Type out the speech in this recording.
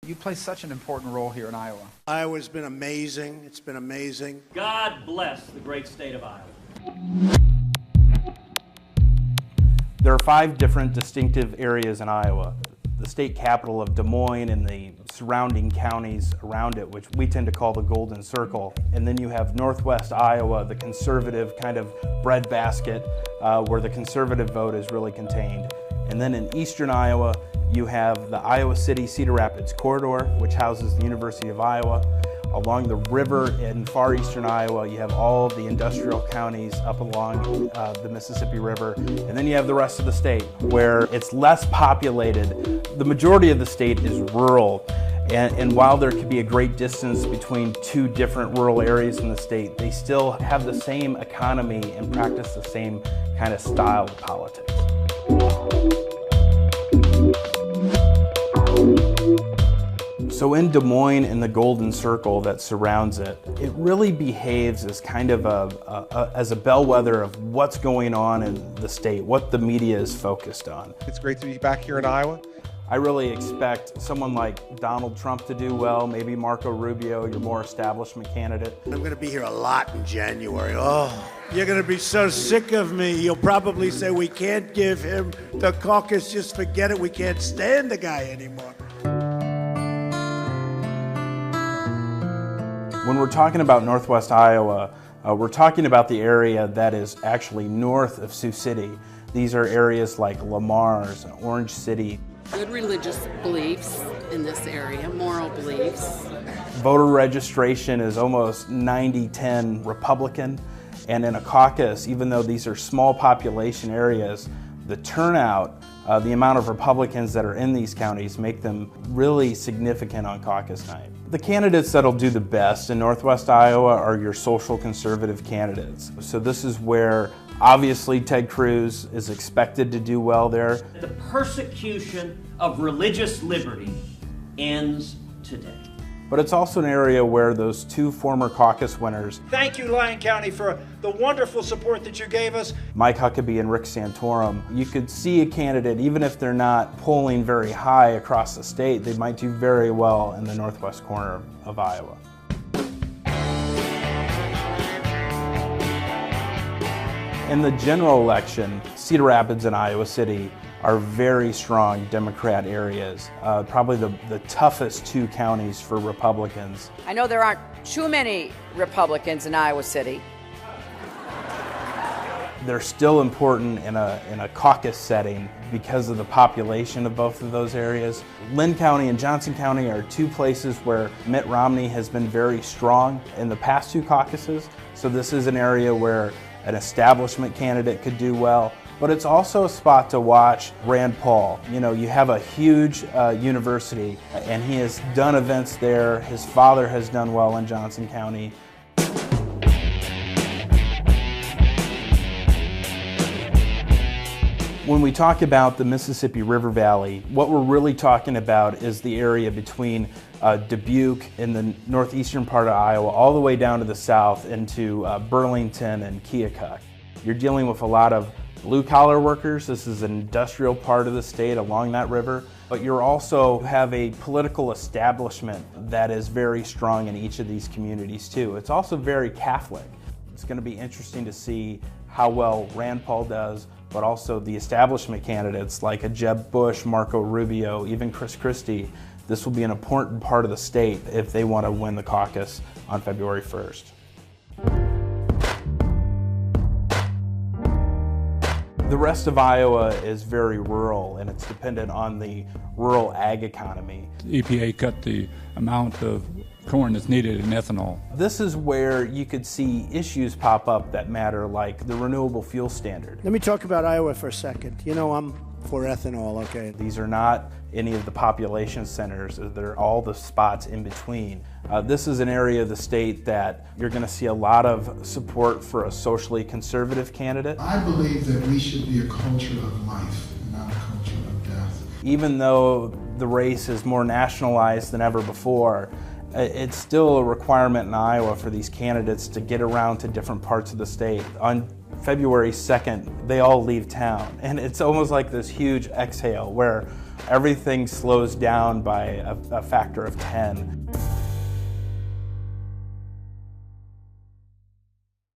You play such an important role here in Iowa. Iowa's been amazing. It's been amazing. God bless the great state of Iowa. There are 5 different distinctive areas in Iowa. The state capital of Des Moines and the surrounding counties around it, which we tend to call the Golden Circle. And then you have Northwest Iowa, the conservative kind of breadbasket, where the conservative vote is really contained. And then in eastern Iowa, you have the Iowa City-Cedar Rapids corridor, which houses the University of Iowa. Along the river in far eastern Iowa, you have all the industrial counties up along the Mississippi River. And then you have the rest of the state, where it's less populated. The majority of the state is rural. And while there could be a great distance between 2 different rural areas in the state, they still have the same economy and practice the same kind of style of politics. So in Des Moines and the Golden Circle that surrounds it, it really behaves as kind of as a bellwether of what's going on in the state, what the media is focused on. It's great to be back here in Iowa. I really expect someone like Donald Trump to do well, maybe Marco Rubio, your more establishment candidate. I'm going to be here a lot in January. Oh, you're going to be so sick of me. You'll probably say we can't give him the caucus, just forget it. We can't stand the guy anymore. When we're talking about Northwest Iowa, we're talking about the area that is actually north of Sioux City. These are areas like Lamar's, Orange City. Good religious beliefs in this area, moral beliefs. Voter registration is almost 90-10 Republican, and in a caucus, even though these are small population areas, the turnout, the amount of Republicans that are in these counties make them really significant on caucus night. The candidates that'll do the best in Northwest Iowa are your social conservative candidates. So this is where obviously Ted Cruz is expected to do well there. The persecution of religious liberty ends today. But it's also an area where those 2 former caucus winners, Thank you, Lyon County, for the wonderful support that you gave us. Mike Huckabee and Rick Santorum, you could see a candidate, even if they're not polling very high across the state, they might do very well in the northwest corner of Iowa. In the general election, Cedar Rapids and Iowa City are very strong Democrat areas, probably the toughest 2 counties for Republicans. I know there aren't too many Republicans in Iowa City. They're still important in a caucus setting because of the population of both of those areas. Lynn County and Johnson County are 2 places where Mitt Romney has been very strong in the past 2 caucuses, so this is an area where an establishment candidate could do well. But it's also a spot to watch Rand Paul. You know, you have a huge university, and he has done events there. His father has done well in Johnson County. When we talk about the Mississippi River Valley, what we're really talking about is the area between Dubuque in the northeastern part of Iowa all the way down to the south into Burlington and Keokuk. You're dealing with a lot of blue-collar workers. This is an industrial part of the state along that river, but you also have a political establishment that is very strong in each of these communities too. It's also very Catholic. It's going to be interesting to see how well Rand Paul does, but also the establishment candidates like a Jeb Bush, Marco Rubio, even Chris Christie. This will be an important part of the state if they want to win the caucus on February 1st. The rest of Iowa is very rural, and it's dependent on the rural ag economy. The EPA cut the amount of corn that's needed in ethanol. This is where you could see issues pop up that matter, like the renewable fuel standard. Let me talk about Iowa for a second. You know, I'm for ethanol, okay? These are not any of the population centers. They're all the spots in between. This is an area of the state that you're going to see a lot of support for a socially conservative candidate. I believe that we should be a culture of life, not a culture of death. Even though the race is more nationalized than ever before, it's still a requirement in Iowa for these candidates to get around to different parts of the state. On February 2nd, they all leave town, and it's almost like this huge exhale where everything slows down by a factor of 10.